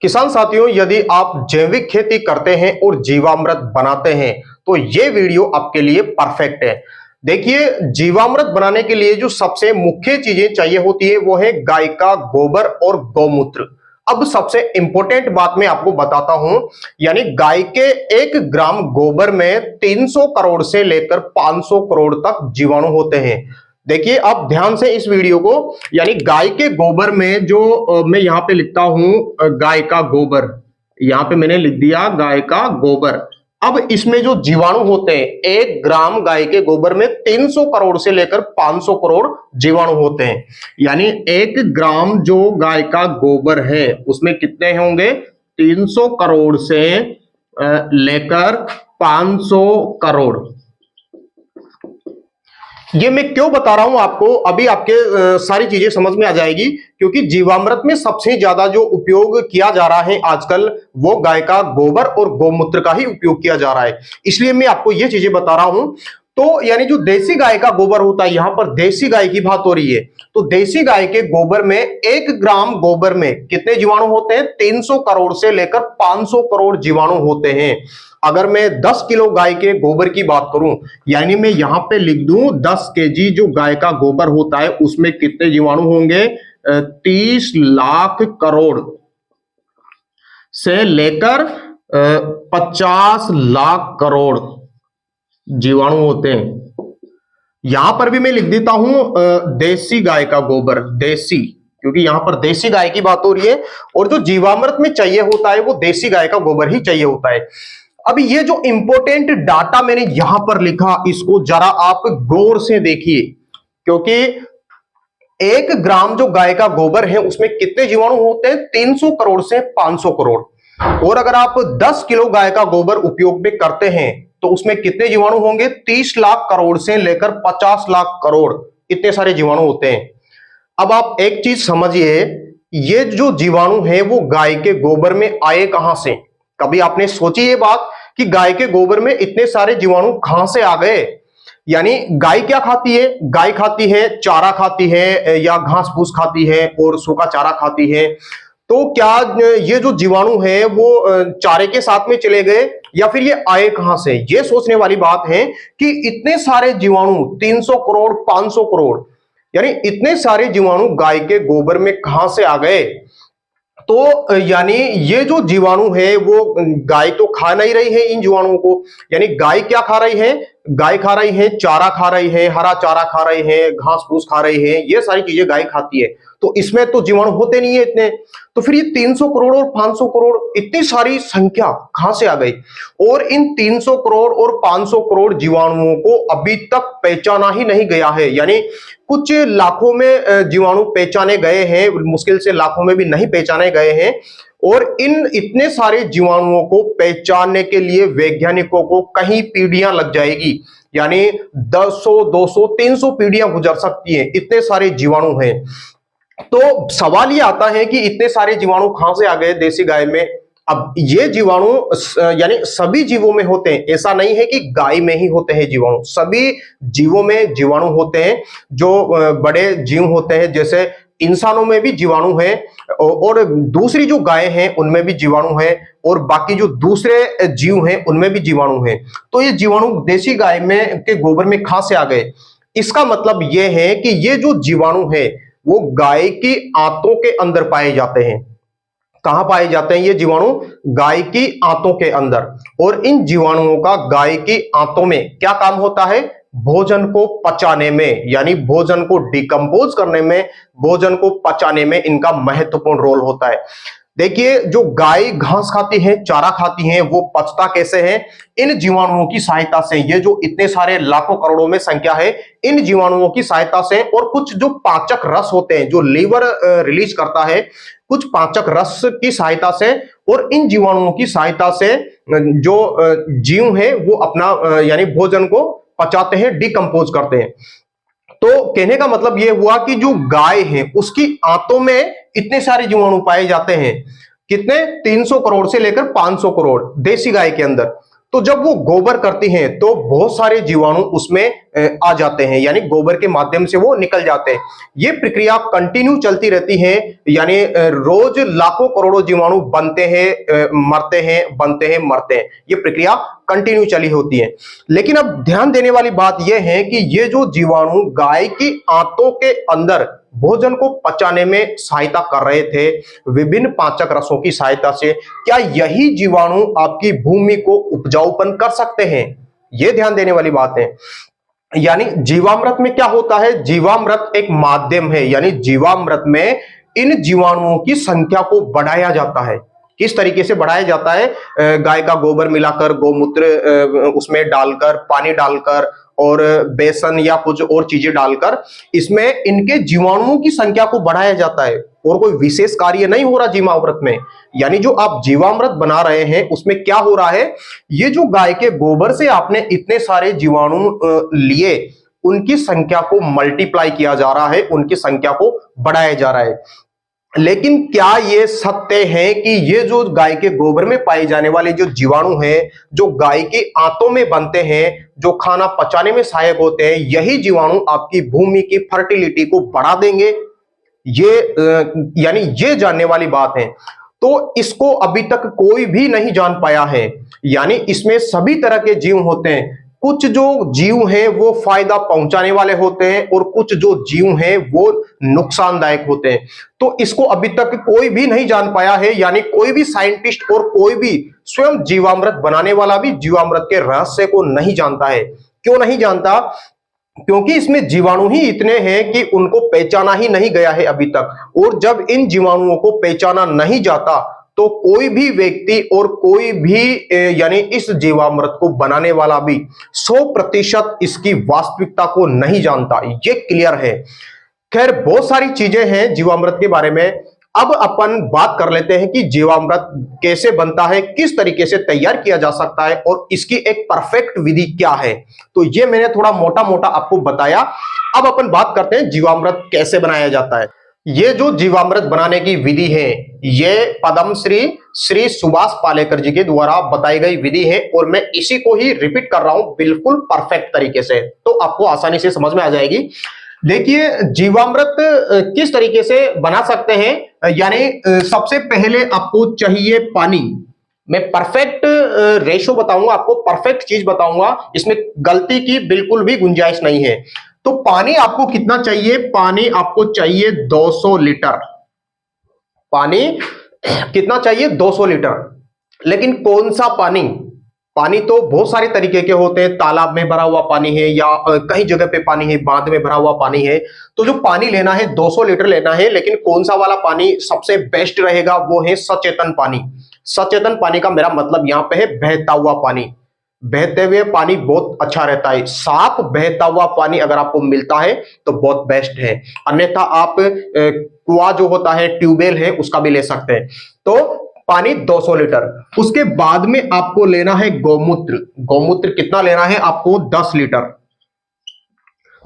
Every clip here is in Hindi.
किसान साथियों, यदि आप जैविक खेती करते हैं और जीवामृत बनाते हैं तो ये वीडियो आपके लिए परफेक्ट है। देखिए, जीवामृत बनाने के लिए जो सबसे मुख्य चीजें चाहिए होती है वो है गाय का गोबर और गौमूत्र। अब सबसे इंपॉर्टेंट बात मैं आपको बताता हूं, यानी गाय के 1 ग्राम गोबर में 300 करोड़ से लेकर 500 करोड़ तक जीवाणु होते हैं। देखिए, आप ध्यान से इस वीडियो को, यानी गाय के गोबर में जो मैं यहां पे लिखता हूं गाय का गोबर, यहां पे मैंने लिख दिया गाय का गोबर। अब इसमें जो जीवाणु होते हैं, 1 ग्राम गाय के गोबर में 300 करोड़ से लेकर 500 करोड़ जीवाणु होते हैं। यानी 1 ग्राम जो गाय का गोबर है उसमें कितने होंगे? 300 करोड़ से लेकर 500 करोड़। ये मैं क्यों बता रहा हूं आपको, अभी आपके सारी चीजें समझ में आ जाएगी, क्योंकि जीवामृत में सबसे ज्यादा जो उपयोग किया जा रहा है आजकल वो गाय का गोबर और गौमूत्र का ही उपयोग किया जा रहा है। इसलिए मैं आपको ये चीजें बता रहा हूं। तो यानी जो देसी गाय का गोबर होता है, यहां पर देसी गाय की बात हो रही है, तो देसी गाय के गोबर में 1 ग्राम गोबर में कितने जीवाणु होते हैं? 300 करोड़ से लेकर 500 करोड़ जीवाणु होते हैं। अगर मैं 10 किलो गाय के गोबर की बात करूं, यानी मैं यहां पे लिख दूं 10 केजी जो गाय का गोबर होता है उसमें कितने जीवाणु होंगे? 30 लाख करोड़ से लेकर 50 लाख करोड़ जीवाणु होते हैं। यहां पर भी मैं लिख देता हूं देसी गाय का गोबर, देसी, क्योंकि यहां पर देसी गाय की बात हो रही है और जो जीवामृत में चाहिए होता है वो देसी गाय का गोबर ही चाहिए होता है। अभी ये जो इंपॉर्टेंट डाटा मैंने यहां पर लिखा, इसको जरा आप गौर से देखिए, क्योंकि 1 ग्राम जो गाय का गोबर है उसमें कितने जीवाणु होते हैं? 300 करोड़ से 500 करोड़। और अगर आप 10 किलो गाय का गोबर उपयोग में करते हैं तो उसमें कितने जीवाणु होंगे? 30 लाख करोड़ से लेकर 50 लाख करोड़, इतने सारे जीवाणु होते हैं। अब आप एक चीज समझिए, ये जो जीवाणु है वो गाय के गोबर में आए कहां से? कभी आपने सोची ये बात कि गाय के गोबर में इतने सारे जीवाणु कहां से आ गए? यानी गाय क्या खाती है? गाय खाती है, चारा खाती है या घास फूस खाती है और सूखा चारा खाती है। तो क्या ये जो जीवाणु है वो चारे के साथ में चले गए या फिर ये आए कहां से? ये सोचने वाली बात है कि इतने सारे जीवाणु, 300 करोड़, 500 करोड़, यानी इतने सारे जीवाणु गाय के गोबर में कहां से आ गए? तो यानी ये जो जीवाणु है वो गाय तो खा नहीं रही है इन जीवाणुओं को। यानी गाय क्या खा रही है? गाय खा रही है, चारा खा रही है, हरा चारा खा रही है, घास फूस खा रही है, ये सारी चीजें गाय खाती है। तो इसमें तो जीवाणु होते नहीं है इतने। तो फिर ये 300 करोड़ और 500 करोड़, इतनी सारी संख्या कहां से आ गई? और इन 300 करोड़ और 500 करोड़ जीवाणुओं को अभी तक पहचाना ही नहीं गया है। यानी कुछ लाखों में जीवाणु पहचाने गए हैं, मुश्किल से लाखों में भी नहीं पहचाने गए हैं। और इन इतने सारे जीवाणुओं को पहचानने के लिए वैज्ञानिकों को कहीं पीढ़ियां लग जाएगी, यानी 100, 200, 300 पीढ़ियां गुजर सकती हैं, इतने सारे जीवाणु हैं। तो सवाल ये आता है कि इतने सारे जीवाणु कहां से आ गए देसी गाय में? अब ये जीवाणु यानी सभी जीवों में होते हैं, ऐसा नहीं है कि गाय में ही होते हैं जीवाणु, सभी जीवों में जीवाणु होते हैं। जो बड़े जीव होते हैं, जैसे इंसानों में भी जीवाणु है, और दूसरी जो गाय हैं उनमें भी जीवाणु है, और बाकी जो दूसरे जीव हैं उनमें भी जीवाणु है। तो ये जीवाणु देसी गाय में के गोबर में कहां से आ गए? इसका मतलब ये है कि ये जो जीवाणु है वो गाय की आंतों के अंदर पाए जाते हैं। कहां पाए जाते हैं ये जीवाणु? गाय की आंतों के अंदर। और इन जीवाणुओं का गाय की आंतों में क्या काम होता है? भोजन को पचाने में, यानी भोजन को डिकम्पोज करने में, भोजन को पचाने में इनका महत्वपूर्ण रोल होता है। देखिए, जो गाय घास खाती है, चारा खाती है, वो पचता कैसे है? इन जीवाणुओं की सहायता से। ये जो इतने सारे लाखों करोड़ों में संख्या है, इन जीवाणुओं की सहायता से। और कुछ जो पाचक रस होते हैं जो लीवर रिलीज करता है, कुछ पाचक रस की सहायता से और इन जीवाणुओं की सहायता से जो जीव है वो अपना यानी भोजन को पचाते हैं, डिकम्पोज करते हैं। तो कहने का मतलब यह हुआ कि जो गाय है उसकी आंतों में इतने सारे जीवाणु पाए जाते हैं। कितने? 300 करोड़ से लेकर 500 करोड़ देसी गाय के अंदर। तो जब वो गोबर करती हैं तो बहुत सारे जीवाणु उसमें आ जाते हैं, यानी गोबर के माध्यम से वो निकल जाते हैं। ये प्रक्रिया कंटिन्यू चलती रहती है, यानी रोज लाखों करोड़ों जीवाणु बनते हैं, मरते हैं, बनते हैं, मरते हैं। ये प्रक्रिया कंटिन्यू चली होती है। लेकिन अब ध्यान देने वाली बात यह है कि ये जो जीवाणु गाय की आंतों के अंदर भोजन को पचाने में सहायता कर रहे थे विभिन्न पाचक रसों की सहायता से, क्या यही जीवाणु आपकी भूमि को उपजाऊपन कर सकते हैं? यह ध्यान देने वाली बात है। यानी जीवामृत में क्या होता है? जीवामृत एक माध्यम है, यानी जीवामृत में इन जीवाणुओं की संख्या को बढ़ाया जाता है। किस तरीके से बढ़ाया जाता है? गाय का गोबर मिलाकर, गौमूत्र उसमें डालकर, पानी डालकर और बेसन या कुछ और चीजें डालकर इसमें इनके जीवाणुओं की संख्या को बढ़ाया जाता है, और कोई विशेष कार्य नहीं हो रहा जीवामृत में। यानी जो आप जीवामृत बना रहे हैं उसमें क्या हो रहा है? ये जो गाय के गोबर से आपने इतने सारे जीवाणु लिए, उनकी संख्या को मल्टीप्लाई किया जा रहा है, उनकी संख्या को बढ़ाया जा रहा है। लेकिन क्या यह सत्य है कि ये जो गाय के गोबर में पाए जाने वाले जो जीवाणु हैं, जो गाय के आंतों में बनते हैं, जो खाना पचाने में सहायक होते हैं, यही जीवाणु आपकी भूमि की फर्टिलिटी को बढ़ा देंगे? ये यानी ये जानने वाली बात है। तो इसको अभी तक कोई भी नहीं जान पाया है। यानी इसमें सभी तरह के जीव होते हैं। कुछ जो जीव हैं वो फायदा पहुंचाने वाले होते हैं, और कुछ जो जीव हैं वो नुकसानदायक होते हैं। तो इसको अभी तक कोई भी नहीं जान पाया है, यानी कोई भी साइंटिस्ट और कोई भी स्वयं जीवामृत बनाने वाला भी जीवामृत के रहस्य को नहीं जानता है। क्यों नहीं जानता? क्योंकि इसमें जीवाणु ही इतने हैं कि उनको पहचाना ही नहीं गया है अभी तक। और जब इन जीवाणुओं को पहचाना नहीं जाता तो कोई भी व्यक्ति और कोई भी यानी इस जीवामृत को बनाने वाला भी 100% इसकी वास्तविकता को नहीं जानता। ये क्लियर है। खैर, बहुत सारी चीजें हैं जीवामृत के बारे में। अब अपन बात कर लेते हैं कि जीवामृत कैसे बनता है, किस तरीके से तैयार किया जा सकता है, और इसकी एक परफेक्ट विधि क्या है। तो ये मैंने थोड़ा मोटा मोटा आपको बताया। अब अपन बात करते हैं जीवामृत कैसे बनाया जाता है। ये जो जीवामृत बनाने की विधि है, ये पद्मश्री श्री सुभाष पालेकर जी के द्वारा बताई गई विधि है, और मैं इसी को ही रिपीट कर रहा हूं बिल्कुल परफेक्ट तरीके से, तो आपको आसानी से समझ में आ जाएगी। देखिए, जीवामृत किस तरीके से बना सकते हैं। यानी सबसे पहले आपको चाहिए पानी। मैं परफेक्ट रेशो बताऊंगा आपको, परफेक्ट चीज बताऊंगा, इसमें गलती की बिल्कुल भी गुंजाइश नहीं है। तो पानी आपको कितना चाहिए? पानी आपको चाहिए 200 लीटर। पानी कितना चाहिए? 200 लीटर। लेकिन कौन सा पानी? पानी तो बहुत सारे तरीके के होते हैं। तालाब में भरा हुआ पानी है, या कई जगह पे पानी है, बांध में भरा हुआ पानी है। तो जो पानी लेना है 200 लीटर लेना है। लेकिन कौन सा वाला पानी सबसे बेस्ट रहेगा? वो है सचेतन पानी। सचेतन पानी का मेरा मतलब यहाँ पे है बहता हुआ पानी। बहते हुए पानी बहुत अच्छा रहता है। साफ बहता हुआ पानी अगर आपको मिलता है तो बहुत बेस्ट है। अन्यथा आप कुआं जो होता है, ट्यूबवेल है, उसका भी ले सकते हैं। तो पानी 200 लीटर। उसके बाद में आपको लेना है गौमूत्र। गौमूत्र कितना लेना है आपको? 10 लीटर।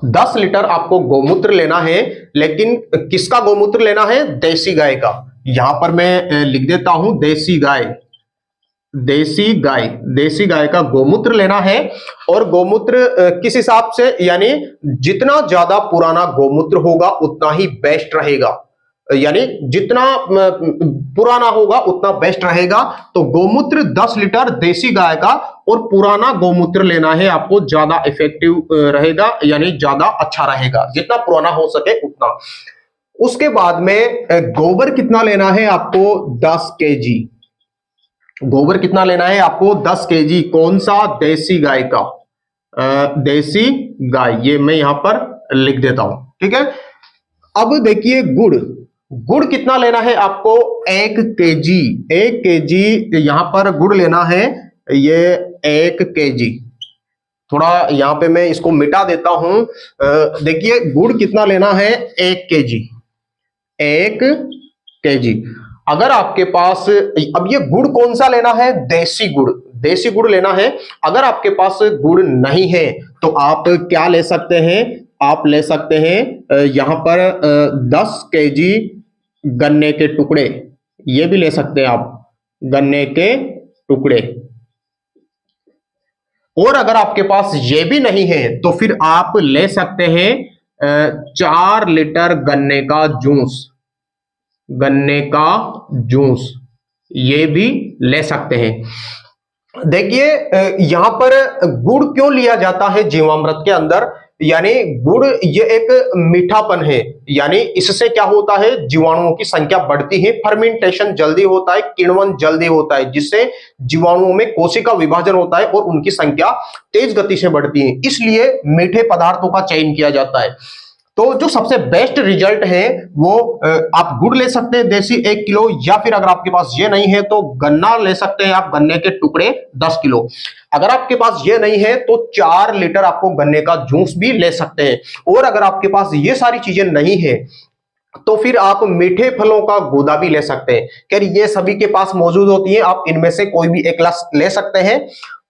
10 लीटर आपको गौमूत्र लेना है। लेकिन किसका गौमूत्र लेना है? देसी गाय का। यहां पर मैं लिख देता हूं, देसी गाय। देसी गाय का गौमूत्र लेना है। और गौमूत्र किस हिसाब से? यानी जितना ज्यादा पुराना गौमूत्र होगा उतना ही बेस्ट रहेगा। यानी जितना पुराना होगा उतना बेस्ट रहेगा। तो गौमूत्र 10 लीटर देसी गाय का, और पुराना गौमूत्र लेना है आपको, ज्यादा इफेक्टिव रहेगा, यानी ज्यादा अच्छा रहेगा। जितना पुराना हो सके उतना। उसके बाद में गोबर कितना लेना है आपको? 10 केजी। गोबर कितना लेना है आपको? 10 केजी। कौन सा? देसी गाय का। देसी गाय, ये मैं यहां पर लिख देता हूं, ठीक है। अब देखिए, गुड़ कितना लेना है आपको? 1 केजी। 1 केजी यहां पर गुड़ लेना है, ये 1 केजी। थोड़ा यहां पे मैं इसको मिटा देता हूं। देखिए, गुड़ कितना लेना है? 1 केजी। 1 केजी। अगर आपके पास, अब ये गुड़ कौन सा लेना है? देसी गुड़। देसी गुड़ लेना है। अगर आपके पास गुड़ नहीं है तो आप क्या ले सकते हैं? आप ले सकते हैं यहां पर 10 केजी गन्ने के टुकड़े। ये भी ले सकते हैं आप, गन्ने के टुकड़े। और अगर आपके पास ये भी नहीं है तो फिर आप ले सकते हैं 4 लीटर गन्ने का जूस, गन्ने का जूस ये भी ले सकते हैं। देखिए यहां पर गुड़ क्यों लिया जाता है जीवामृत के अंदर, यानी गुड़ ये एक मीठापन है, यानी इससे क्या होता है, जीवाणुओं की संख्या बढ़ती है, फर्मेंटेशन जल्दी होता है, किण्वन जल्दी होता है, जिससे जीवाणुओं में कोशिका विभाजन होता है और उनकी संख्या तेज गति से बढ़ती है, इसलिए मीठे पदार्थों का चयन किया जाता है। तो जो सबसे बेस्ट रिजल्ट है वो आप गुड़ ले सकते हैं देसी 1 किलो, या फिर अगर आपके पास ये नहीं है तो गन्ना ले सकते हैं आप, गन्ने के टुकड़े 10 किलो। अगर आपके पास ये नहीं है तो 4 लीटर आपको गन्ने का जूस भी ले सकते हैं। और अगर आपके पास ये सारी चीजें नहीं है तो फिर आप मीठे फलों का गूदा भी ले सकते हैं। खैर ये सभी के पास मौजूद होती है, आप इनमें से कोई भी एक ग्लास ले सकते हैं।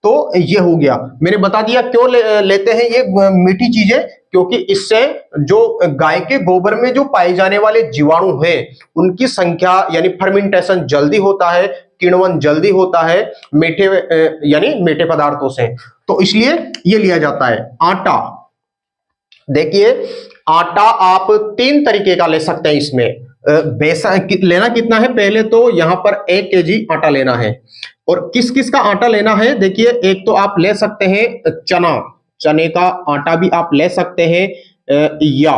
तो ये हो गया, मैंने बता दिया क्यों लेते हैं ये मीठी चीजें, क्योंकि इससे जो गाय के गोबर में जो पाए जाने वाले जीवाणु हैं उनकी संख्या यानी फर्मेंटेशन जल्दी होता है, किण्वन जल्दी होता है मीठे यानी मीठे पदार्थों से, तो इसलिए ये लिया जाता है। आटा, देखिए आटा आप 3 तरीके का ले सकते हैं इसमें। बेसन लेना कितना है, पहले तो यहां पर 1 केजी आटा लेना है। और किस किस का आटा लेना है, देखिए एक तो आप ले सकते हैं चना, चने का आटा भी आप ले सकते हैं, या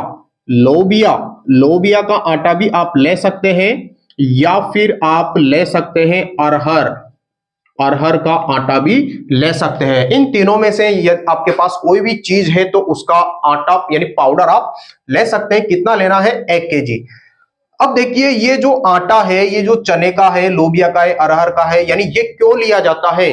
लोबिया का आटा भी आप ले सकते हैं, या फिर आप ले सकते हैं अरहर का आटा भी ले सकते हैं। इन तीनों में से यदि आपके पास कोई भी चीज है तो उसका आटा यानी पाउडर आप ले सकते हैं। कितना लेना है, 1 केजी। अब देखिए ये जो आटा है, ये जो चने का है, लोबिया का है, अरहर का है, यानी ये क्यों लिया जाता है,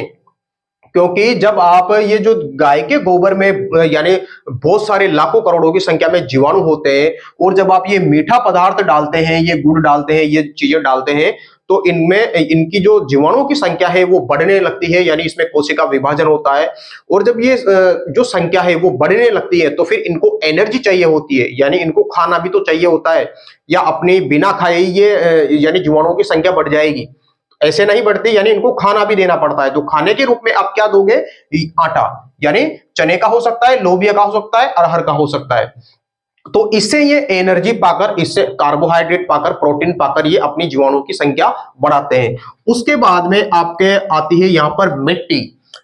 क्योंकि जब आप ये जो गाय के गोबर में यानी बहुत सारे लाखों करोड़ों की संख्या में जीवाणु होते हैं, और जब आप ये मीठा पदार्थ डालते हैं, ये गुड़ डालते हैं, ये चीजें डालते हैं, तो इनमें इनकी जो जीवाणुओं की संख्या है वो बढ़ने लगती है, यानी इसमें कोशिका विभाजन होता है। और जब ये जो संख्या है वो बढ़ने लगती है तो फिर इनको एनर्जी चाहिए होती है, यानी इनको खाना भी तो चाहिए होता है, या अपने बिना खाए ये यानी जीवाणुओं की संख्या बढ़ जाएगी, ऐसे नहीं बढ़ती, यानी इनको खाना भी देना पड़ता है। तो खाने के रूप में आप क्या दोगे, आटा, यानी चने का हो सकता है, लोबिया का हो सकता है, अरहर का हो सकता है। तो इससे ये एनर्जी पाकर, इससे कार्बोहाइड्रेट पाकर, प्रोटीन पाकर ये अपनी जीवाणुओं की संख्या बढ़ाते हैं। उसके बाद में आपके आती है यहां पर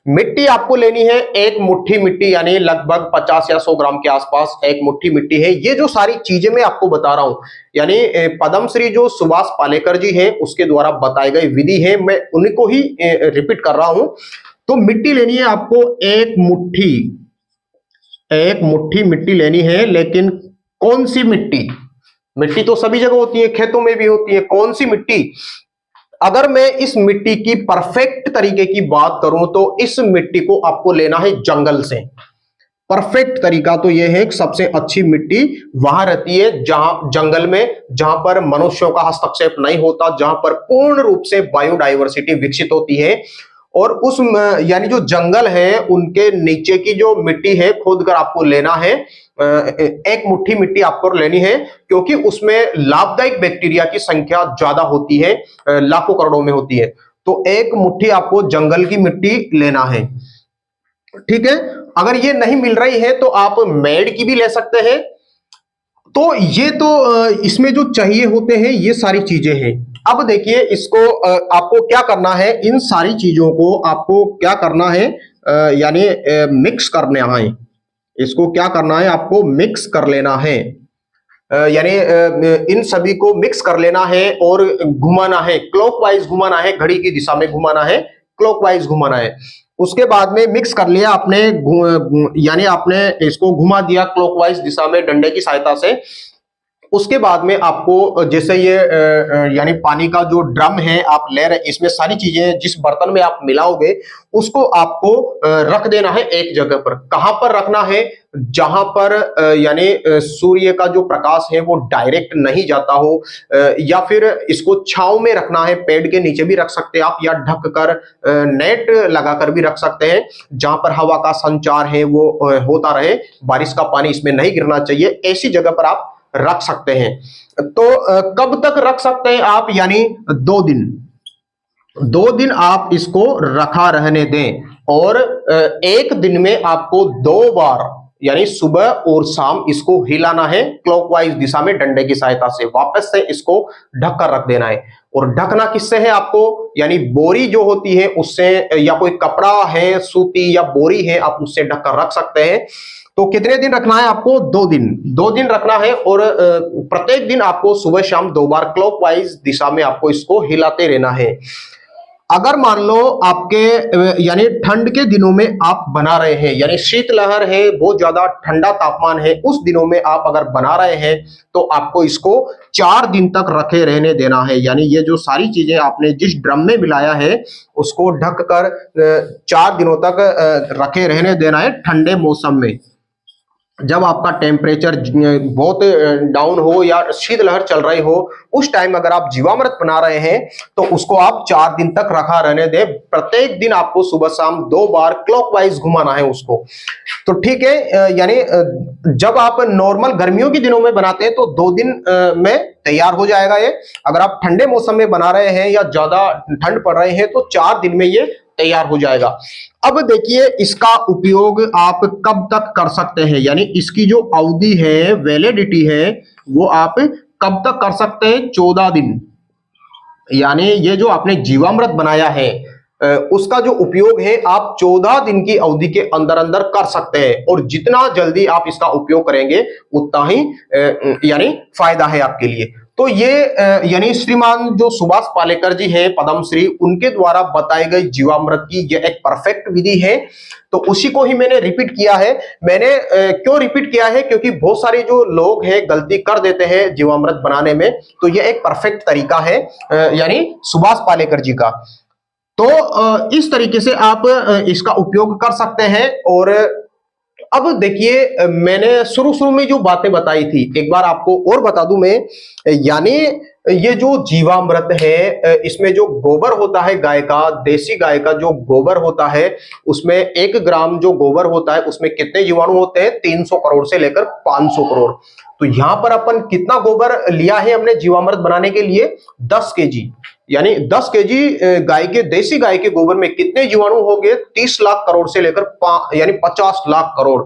मिट्टी आपको लेनी है 1 मुट्ठी मिट्टी, यानी लगभग 50 या 100 ग्राम के आसपास 1 मुट्ठी मिट्टी है। ये जो सारी चीजें मैं आपको बता रहा हूं, यानी पद्मश्री जो सुभाष पालेकर जी हैं उसके द्वारा बताई गई विधि है, मैं उनको ही रिपीट कर रहा हूं। तो मिट्टी लेनी है आपको 1 मुट्ठी मिट्टी लेनी है। लेकिन कौन सी मिट्टी, मिट्टी तो सभी जगह होती है, खेतों में भी होती है, कौन सी मिट्टी, अगर मैं इस मिट्टी की परफेक्ट तरीके की बात करूं तो इस मिट्टी को आपको लेना है जंगल से। परफेक्ट तरीका तो यह है कि सबसे अच्छी मिट्टी वहां रहती है जहां जंगल में, जहां पर मनुष्यों का हस्तक्षेप नहीं होता, जहां पर पूर्ण रूप से बायोडाइवर्सिटी विकसित होती है। और उस यानी जो जंगल है उनके नीचे की जो मिट्टी है खोद कर आपको लेना है, 1 मुट्ठी मिट्टी आपको लेनी है, क्योंकि उसमें लाभदायक बैक्टीरिया की संख्या ज्यादा होती है, लाखों करोड़ों में होती है। तो 1 मुट्ठी आपको जंगल की मिट्टी लेना है, ठीक है। अगर ये नहीं मिल रही है तो आप मेड की भी ले सकते हैं। तो ये तो इसमें जो चाहिए होते हैं ये सारी चीजें हैं। अब देखिए इसको आपको क्या करना है, इन सारी चीजों को आपको क्या करना है, यानी मिक्स करना है। इसको क्या करना है, आपको मिक्स कर लेना है, यानी इन सभी को मिक्स कर लेना है और घुमाना है, क्लॉकवाइज घुमाना है, घड़ी की दिशा में घुमाना है, क्लॉकवाइज घुमाना है। उसके बाद में मिक्स कर लिया आपने, यानी आपने इसको घुमा दिया क्लॉकवाइज दिशा में डंडे की सहायता से। उसके बाद में आपको जैसे ये यानी पानी का जो ड्रम है आप ले रहे, इसमें सारी चीजें जिस बर्तन में आप मिलाओगे उसको आपको रख देना है एक जगह पर। कहां पर रखना है, जहां पर यानी सूर्य का जो प्रकाश है वो डायरेक्ट नहीं जाता हो, या फिर इसको छांव में रखना है, पेड़ के नीचे भी रख सकते हैं आप, या ढक कर नेट लगाकर भी रख सकते हैं, जहां पर हवा का संचार है वो होता रहे, बारिश का पानी इसमें नहीं गिरना चाहिए, ऐसी जगह पर आप रख सकते हैं। तो कब तक रख सकते हैं आप, यानी 2 दिन आप इसको रखा रहने दें। और एक दिन में आपको 2 बार यानी सुबह और शाम इसको हिलाना है क्लॉकवाइज दिशा में डंडे की सहायता से। वापस से इसको ढक कर रख देना है। और ढकना किससे है आपको, यानी बोरी जो होती है उससे, या कोई कपड़ा है सूती या बोरी है आप उससे ढक कर रख सकते हैं। तो कितने दिन रखना है आपको, 2 दिन। 2 दिन रखना है और प्रत्येक दिन आपको सुबह शाम 2 बार क्लॉकवाइज दिशा में आपको इसको हिलाते रहना है। अगर मान लो आपके यानी ठंड के दिनों में आप बना रहे हैं, यानी शीतलहर है, बहुत ज्यादा ठंडा तापमान है, उस दिनों में आप अगर बना रहे हैं तो आपको इसको 4 दिन तक रखे रहने देना है। यानी ये जो सारी चीजें आपने जिस ड्रम में मिलाया है उसको ढक कर 4 दिनों तक रखे रहने देना है ठंडे मौसम में। जब आपका टेम्परेचर बहुत डाउन हो या शीतलहर चल रही हो, उस टाइम अगर आप जीवामृत बना रहे हैं तो उसको आप 4 दिन तक रखा रहने दें। प्रत्येक दिन आपको सुबह शाम 2 बार क्लॉकवाइज घुमाना है उसको। तो ठीक है, यानी जब आप नॉर्मल गर्मियों के दिनों में बनाते हैं तो 2 दिन में तैयार हो जाएगा ये। अगर आप ठंडे मौसम में बना रहे हैं या ज्यादा ठंड पड़ रहे हैं तो 4 दिन में ये तैयार हो जाएगा। अब देखिए इसका उपयोग आप कब तक कर सकते हैं, यानी इसकी जो अवधि है, वैलिडिटी है, वो आप कब तक कर सकते हैं, 14 दिन। यानी ये जो आपने जीवामृत बनाया है उसका जो उपयोग है आप 14 दिन की अवधि के अंदर अंदर कर सकते हैं। और जितना जल्दी आप इसका उपयोग करेंगे उतना ही यानी फायदा है आपके लिए। तो ये यानी श्रीमान जो सुभाष पालेकर जी हैं पद्मश्री, उनके द्वारा बताई गई जीवामृत की यह एक परफेक्ट विधि है। तो उसी को ही मैंने रिपीट किया है। मैंने क्यों रिपीट किया है, क्योंकि बहुत सारे जो लोग हैं गलती कर देते हैं जीवामृत बनाने में। तो यह एक परफेक्ट तरीका है यानी सुभाष पालेकर जी का। तो इस तरीके से आप इसका उपयोग कर सकते हैं। और अब देखिए मैंने शुरू में जो बातें बताई थी एक बार आपको और बता दूं मैं, यानी ये जो जीवामृत है इसमें जो गोबर होता है गाय का, देसी गाय का जो गोबर होता है, उसमें 1 ग्राम जो गोबर होता है उसमें कितने जीवाणु होते हैं, 300 करोड़ से लेकर 500 करोड़। तो यहां पर अपन कितना गोबर लिया है हमने जीवामृत बनाने के लिए, 10 केजी। यानी 10 केजी गाय के, देसी गाय के गोबर में कितने जीवाणु हो गए, 30 लाख करोड़ से लेकर यानी 50 लाख करोड़।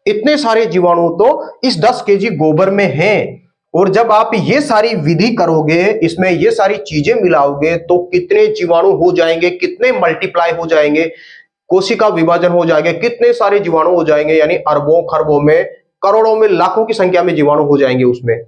इतने सारे जीवाणु तो इस 10 केजी गोबर में हैं। और जब आप ये सारी विधि करोगे, इसमें ये सारी चीजें मिलाओगे तो कितने जीवाणु हो जाएंगे, कितने मल्टीप्लाई हो जाएंगे, कोशिका विभाजन हो जाएंगे, कितने सारे जीवाणु हो जाएंगे, यानी अरबों खरबों में, करोड़ों में, लाखों की संख्या में जीवाणु हो जाएंगे उसमें।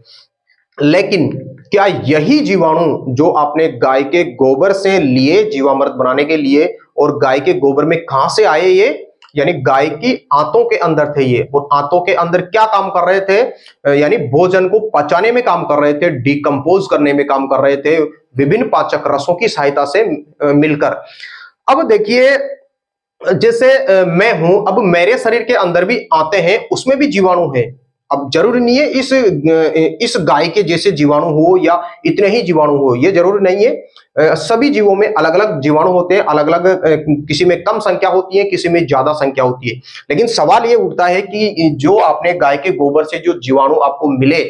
लेकिन क्या यही जीवाणु जो आपने गाय के गोबर से लिए जीवामृत बनाने के लिए, और गाय के गोबर में कहां से आए ये, यानी गाय की आंतों के अंदर थे ये। और आंतों के अंदर क्या काम कर रहे थे, यानी भोजन को पचाने में काम कर रहे थे, डिकम्पोज करने में काम कर रहे थे, विभिन्न पाचक रसों की सहायता से मिलकर। अब देखिए जैसे मैं हूं, अब मेरे शरीर के अंदर भी आते हैं, उसमें भी जीवाणु है। अब जरूरी नहीं है इस गाय के जैसे जीवाणु हो या इतने ही जीवाणु हो, ये जरूरी नहीं है। सभी जीवों में अलग अलग जीवाणु होते हैं, अलग अलग, किसी में कम संख्या होती है, किसी में ज्यादा संख्या होती है। लेकिन सवाल ये उठता है कि जो आपने गाय के गोबर से जो जीवाणु आपको मिले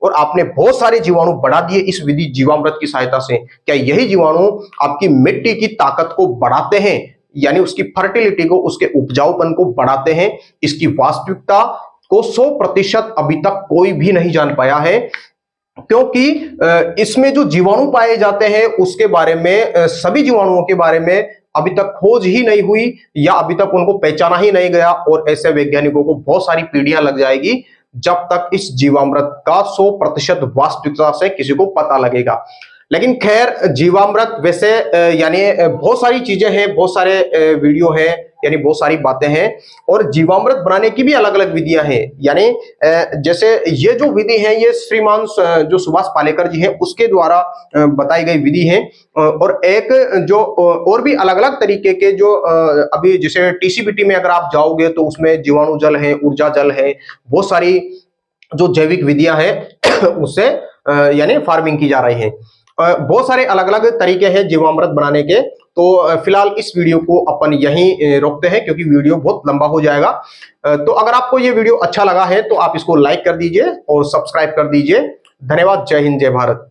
और आपने बहुत सारे जीवाणु बढ़ा दिए इस विधि जीवामृत की सहायता से, क्या यही जीवाणु आपकी मिट्टी की ताकत को बढ़ाते हैं, यानी उसकी फर्टिलिटी को, उसके उपजाऊपन को बढ़ाते हैं? इसकी वास्तविकता को 100% अभी तक कोई भी नहीं जान पाया है, क्योंकि इसमें जो जीवाणु पाए जाते हैं उसके बारे में, सभी जीवाणुओं के बारे में अभी तक खोज ही नहीं हुई, या अभी तक उनको पहचाना ही नहीं गया। और ऐसे वैज्ञानिकों को बहुत सारी पीढ़ियां लग जाएगी जब तक इस जीवामृत का 100% वास्तविकता से किसी को पता लगेगा। लेकिन खैर, जीवामृत वैसे यानी बहुत सारी चीजें हैं, बहुत सारे वीडियो हैं, यानी बहुत सारी बातें हैं। और जीवामृत बनाने की भी अलग अलग विधियां हैं। यानी जैसे ये जो विधि है ये श्रीमान जो सुभाष पालेकर जी हैं उसके द्वारा बताई गई विधि है। और एक जो और भी अलग अलग तरीके के जो अभी जैसे टीसीबीटी में अगर आप जाओगे तो उसमें जीवाणु जल है, ऊर्जा जल है, बहुत सारी जो जैविक विधियां हैं उससे यानी फार्मिंग की जा रही है। बहुत सारे अलग अलग तरीके हैं जीवामृत बनाने के। तो फिलहाल इस वीडियो को अपन यहीं रोकते हैं, क्योंकि वीडियो बहुत लंबा हो जाएगा। तो अगर आपको ये वीडियो अच्छा लगा है तो आप इसको लाइक कर दीजिए और सब्सक्राइब कर दीजिए। धन्यवाद। जय हिंद, जय भारत।